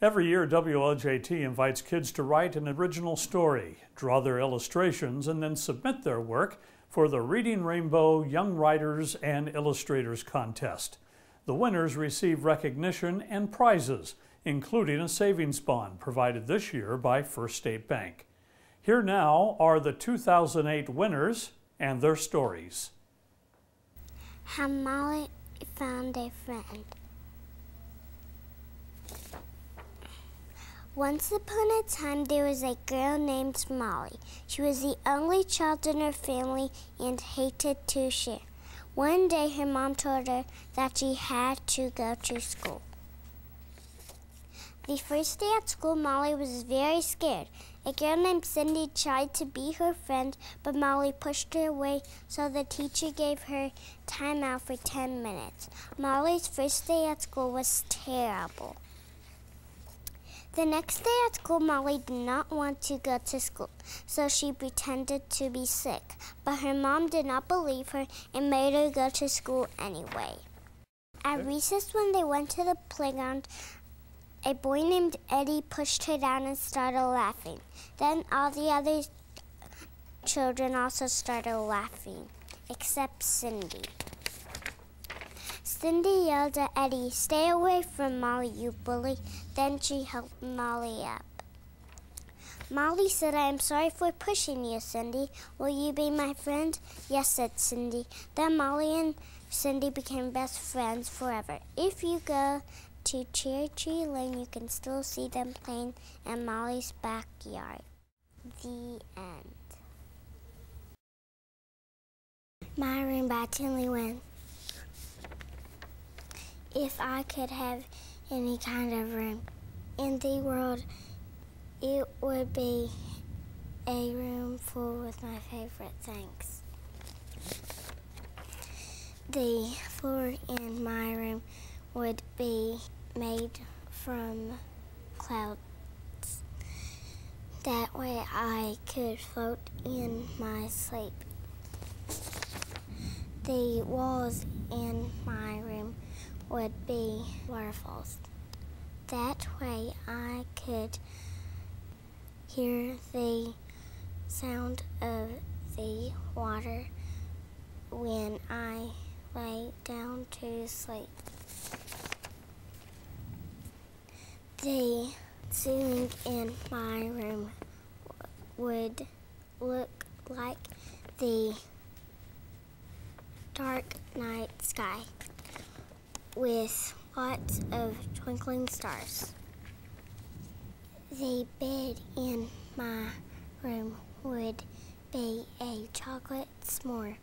Every year, WLJT invites kids to write an original story, draw their illustrations, and then submit their work for the Reading Rainbow Young Writers and Illustrators contest. The winners receive recognition and prizes, including a savings bond provided this year by First State Bank. Here now are the 2008 winners and their stories. How Molly found a friend. Once upon a time, there was a girl named Molly. She was the only child in her family and hated to share. One day, her mom told her that she had to go to school. The first day at school, Molly was very scared. A girl named Cindy tried to be her friend, but Molly pushed her away, so the teacher gave her time out for 10 minutes. Molly's first day at school was terrible. The next day at school, Molly did not want to go to school, so she pretended to be sick. But her mom did not believe her and made her go to school anyway. At recess, when they went to the playground, a boy named Eddie pushed her down and started laughing. Then all the other children also started laughing, except Cindy. Cindy yelled at Eddie, "Stay away from Molly, you bully." Then she helped Molly up. Molly said, "I am sorry for pushing you, Cindy. Will you be my friend?" "Yes," said Cindy. Then Molly and Cindy became best friends forever. If you go to Cherry Tree Lane, you can still see them playing in Molly's backyard. The end. My Room by Tinley Wynn. If I could have any kind of room in the world, it would be a room full with my favorite things. The floor in my room would be made from clouds. That way I could float in my sleep. The walls in my room would be waterfalls. That way I could hear the sound of the water when I lay down to sleep. The ceiling in my room would look like the dark night sky with lots of twinkling stars. The bed in my room would be a chocolate s'more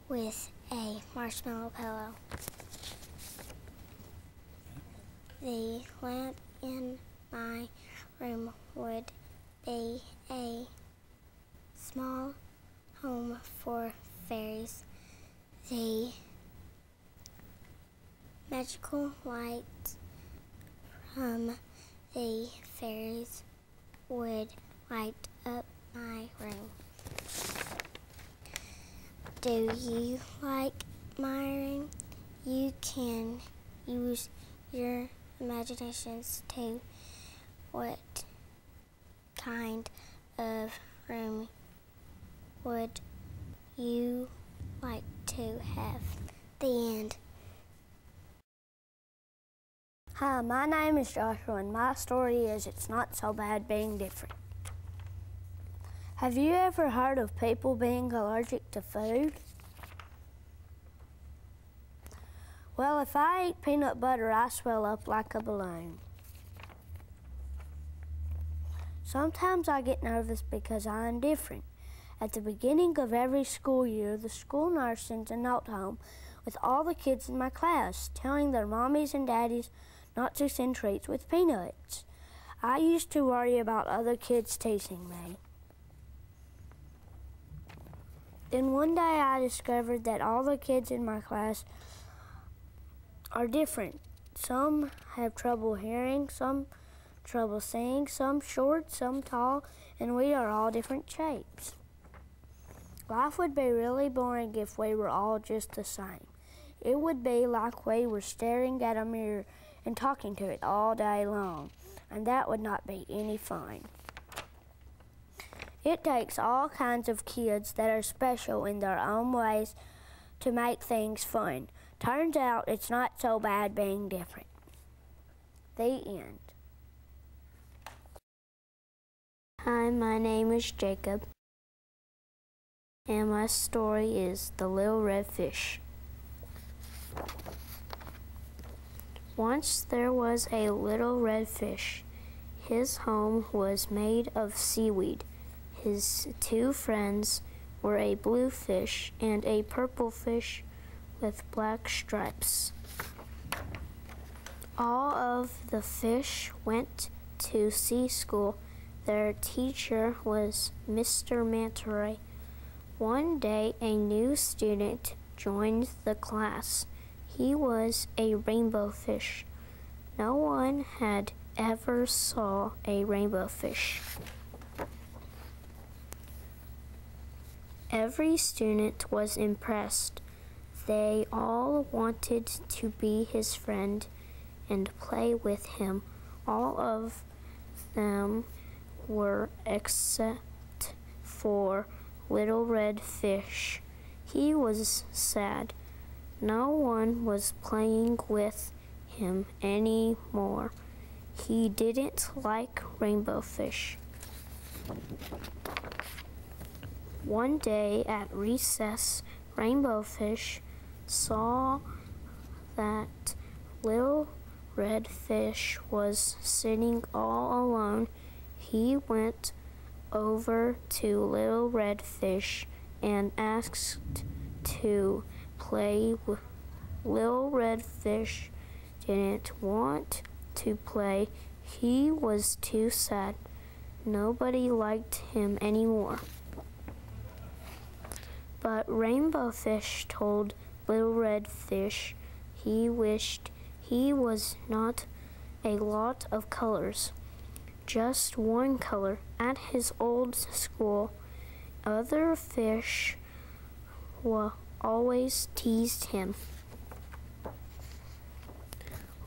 with a marshmallow pillow. The lamp in my room would be a small home for fairies. The magical light from the fairies would light up my room. Do you like my room? You can use your imaginations to what kind of room would you like to have? The end. Hi, my name is Joshua, and my story is It's Not So Bad Being Different. Have you ever heard of people being allergic to food? Well, if I eat peanut butter, I swell up like a balloon. Sometimes I get nervous because I am different. At the beginning of every school year, the school nurse sends a note home with all the kids in my class, telling their mommies and daddies not to send treats with peanuts. I used to worry about other kids teasing me. Then one day I discovered that all the kids in my class are different. Some have trouble hearing, some trouble seeing, some short, some tall, and we are all different shapes. Life would be really boring if we were all just the same. It would be like we were staring at a mirror and talking to it all day long. and that would not be any fun. It takes all kinds of kids that are special in their own ways to make things fun. Turns out it's not so bad being different. The end. Hi, my name is Jacob, and my story is The Little Red Fish. Once there was a little red fish. His home was made of seaweed. His two friends were a blue fish and a purple fish with black stripes. All of the fish went to sea school. Their teacher was Mr. Manta Ray. One day, a new student joined the class. He was a rainbow fish. No one had ever saw a rainbow fish. Every student was impressed. They all wanted to be his friend and play with him. All of them were except for Little Red Fish. He was sad. No one was playing with him anymore. He didn't like rainbow fish. One day at recess, Rainbow Fish saw that Little Red Fish was sitting all alone. He went over to Little Red Fish and asked to play with. Little Red Fish didn't want to play. He was too sad. Nobody liked him anymore. But Rainbow Fish told Little Red Fish he wished he was not a lot of colors, just one color. At his old school, other fish always teased him.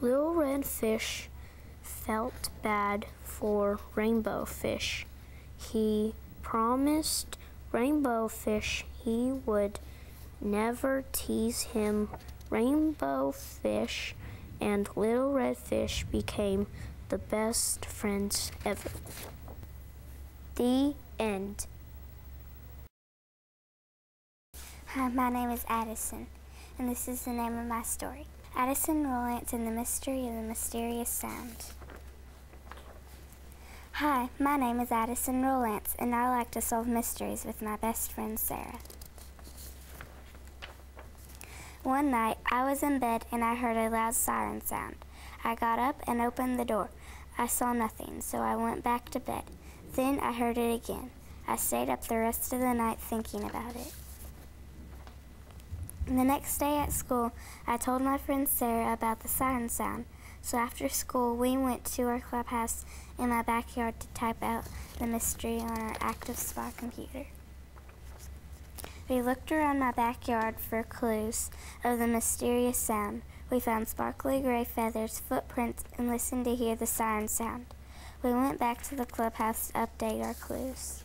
Little Red Fish felt bad for Rainbow Fish. He promised Rainbow Fish he would never tease him. Rainbow Fish and Little Red Fish became the best friends ever. The end. Hi, my name is Addison, and this is the name of my story. Addison Rolance and the Mystery of the Mysterious Sound. Hi, my name is Addison Rolance, and I like to solve mysteries with my best friend Sarah. One night, I was in bed and I heard a loud siren sound. I got up and opened the door. I saw nothing, so I went back to bed. Then I heard it again. I stayed up the rest of the night thinking about it. The next day at school, I told my friend Sarah about the siren sound. So after school, we went to our clubhouse in my backyard to type out the mystery on our ActiveSpot computer. We looked around my backyard for clues of the mysterious sound. We found sparkly gray feathers, footprints, and listened to hear the siren sound. We went back to the clubhouse to update our clues.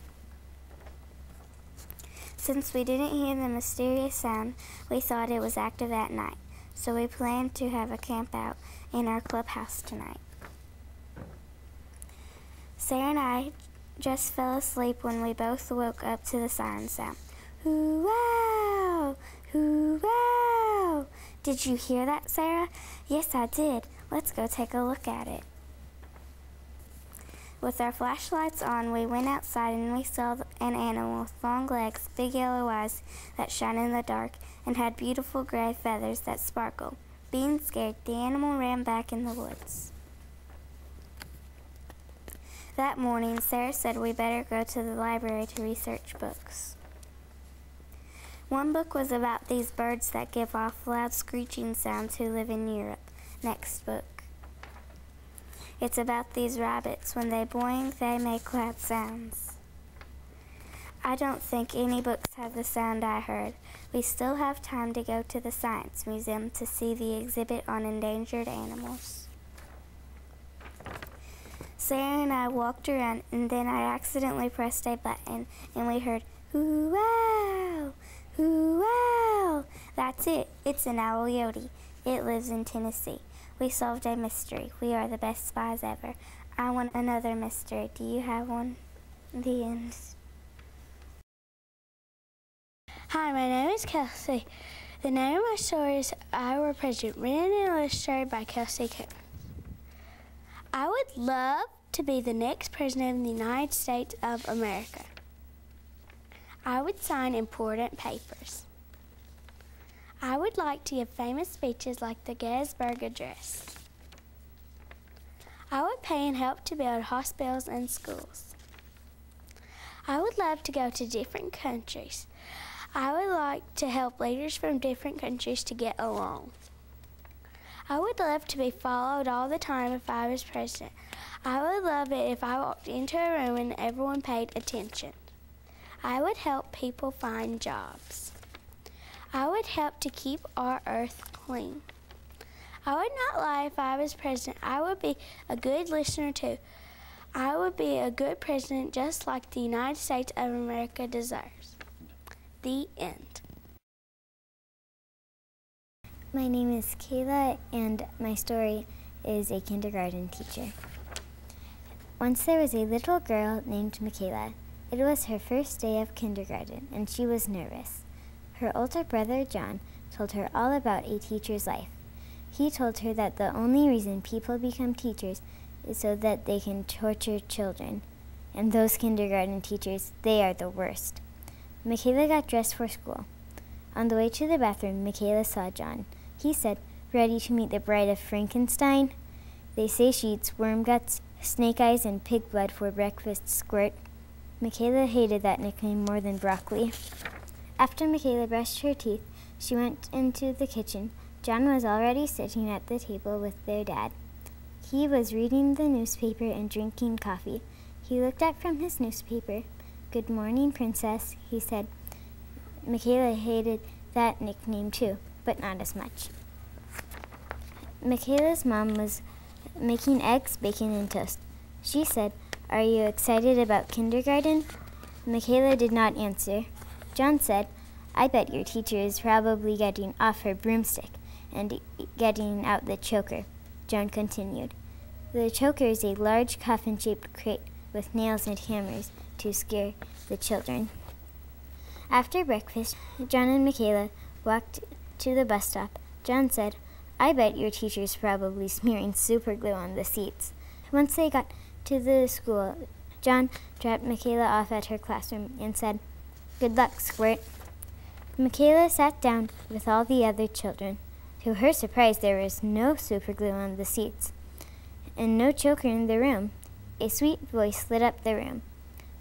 Since we didn't hear the mysterious sound, we thought it was active at night, so we planned to have a camp out in our clubhouse tonight. Sarah and I just fell asleep when we both woke up to the siren sound. Hoo-wow! Hoo-wow! Did you hear that, Sarah? Yes, I did. Let's go take a look at it. With our flashlights on, we went outside and we saw an animal with long legs, big yellow eyes that shine in the dark, and had beautiful gray feathers that sparkle. Being scared, the animal ran back in the woods. That morning, Sarah said we better go to the library to research books. One book was about these birds that give off loud screeching sounds who live in Europe. Next book. It's about these rabbits. When they boing, they make loud sounds. I don't think any books have the sound I heard. We still have time to go to the Science Museum to see the exhibit on endangered animals. Sarah and I walked around, and then I accidentally pressed a button, and we heard, "Hoo wow! Hoo wow!" That's it. It's an owl Yodi. It lives in Tennessee. We solved a mystery. We are the best spies ever. I want another mystery. Do you have one? The end. Hi, my name is Kelsey. The name of my story is Iowa President, written and illustrated by Kelsey Coon. I would love to be the next president of the United States of America. I would sign important papers. I would like to give famous speeches like the Gettysburg Address. I would pay and help to build hospitals and schools. I would love to go to different countries. I would like to help leaders from different countries to get along. I would love to be followed all the time if I was president. I would love it if I walked into a room and everyone paid attention. I would help people find jobs. I would help to keep our earth clean. I would not lie if I was president. I would be a good listener too. I would be a good president just like the United States of America deserves. The end. My name is Kayla, and my story is a kindergarten teacher. Once there was a little girl named Michaela. It was her first day of kindergarten, and she was nervous. Her older brother, John, told her all about a teacher's life. He told her that the only reason people become teachers is so that they can torture children. And those kindergarten teachers, they are the worst. Michaela got dressed for school. On the way to the bathroom, Michaela saw John. He said, "Ready to meet the bride of Frankenstein? They say she eats worm guts, snake eyes, and pig blood for breakfast, squirt." Michaela hated that nickname more than broccoli. After Michaela brushed her teeth, she went into the kitchen. John was already sitting at the table with their dad. He was reading the newspaper and drinking coffee. He looked up from his newspaper. "Good morning, Princess," he said. Michaela hated that nickname too, but not as much. Michaela's mom was making eggs, bacon, and toast. She said, "Are you excited about kindergarten?" Michaela did not answer. John said, "I bet your teacher is probably getting off her broomstick and getting out the choker." John continued. The choker is a large coffin-shaped crate with nails and hammers to scare the children. After breakfast, John and Michaela walked to the bus stop. John said, "I bet your teacher's probably smearing super glue on the seats." Once they got to the school, John dropped Michaela off at her classroom and said, "Good luck, Squirt." Michaela sat down with all the other children. To her surprise, there was no super glue on the seats and no choker in the room. A sweet voice lit up the room.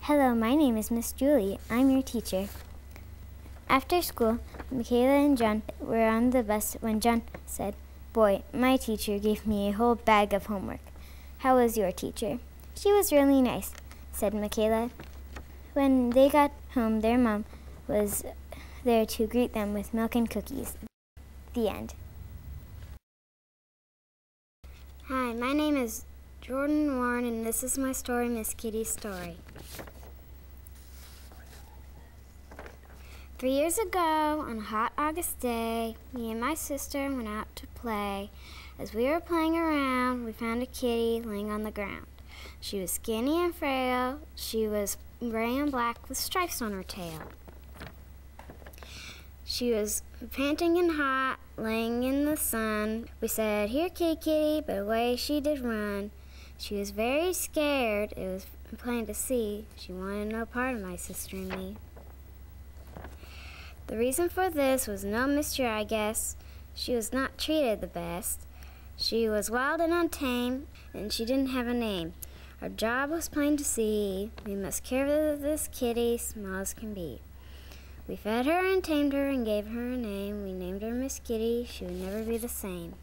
"Hello, my name is Miss Julie. I'm your teacher." After school, Michaela and John were on the bus when John said, "Boy, my teacher gave me a whole bag of homework. How was your teacher?" "She was really nice," said Michaela. When they got home, their mom was there to greet them with milk and cookies. The end. Hi, my name is Jordan Warren, and this is my story, Miss Kitty's Story. 3 years ago, on a hot August day, me and my sister went out to play. As we were playing around, we found a kitty laying on the ground. She was skinny and frail. She was gray and black with stripes on her tail. She was panting and hot, laying in the sun. We said, "Here, kitty, kitty," but away she did run. She was very scared. It was plain to see. She wanted no part of my sister and me. The reason for this was no mystery, I guess. She was not treated the best. She was wild and untamed, and she didn't have a name. Our job was plain to see. We must care for this kitty, small as can be. We fed her and tamed her and gave her a name. We named her Miss Kitty. She would never be the same.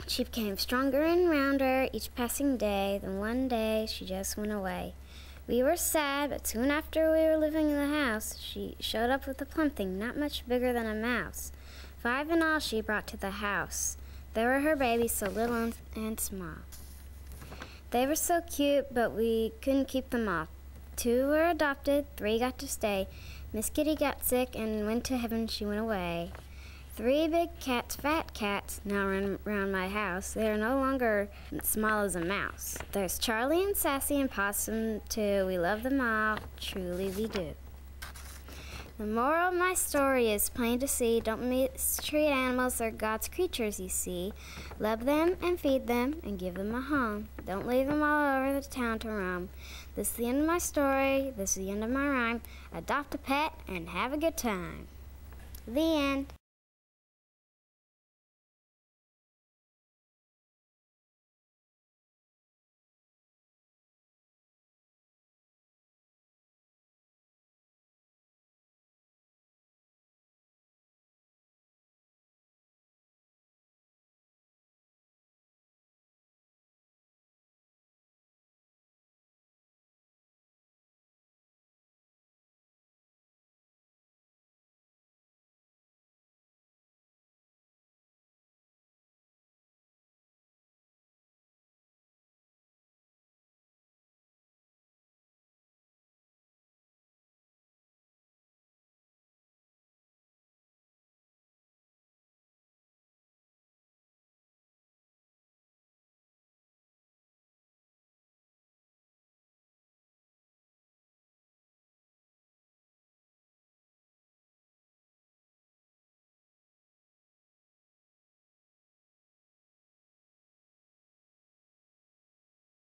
She became stronger and rounder each passing day. Then one day, she just went away. We were sad, but soon after we were living in the house, she showed up with a plump thing not much bigger than a mouse. 5 in all she brought to the house. There were her babies, so little and small. They were so cute, but we couldn't keep them all. 2 were adopted, 3 got to stay. Miss Kitty got sick and went to heaven, she went away. 3 big cats, fat cats, now run around my house. They are no longer small as a mouse. There's Charlie and Sassy and Possum too. We love them all, truly we do. The moral of my story is plain to see. Don't mistreat animals, they're God's creatures, you see. Love them and feed them and give them a home. Don't leave them all over the town to roam. This is the end of my story. This is the end of my rhyme. Adopt a pet and have a good time. The end.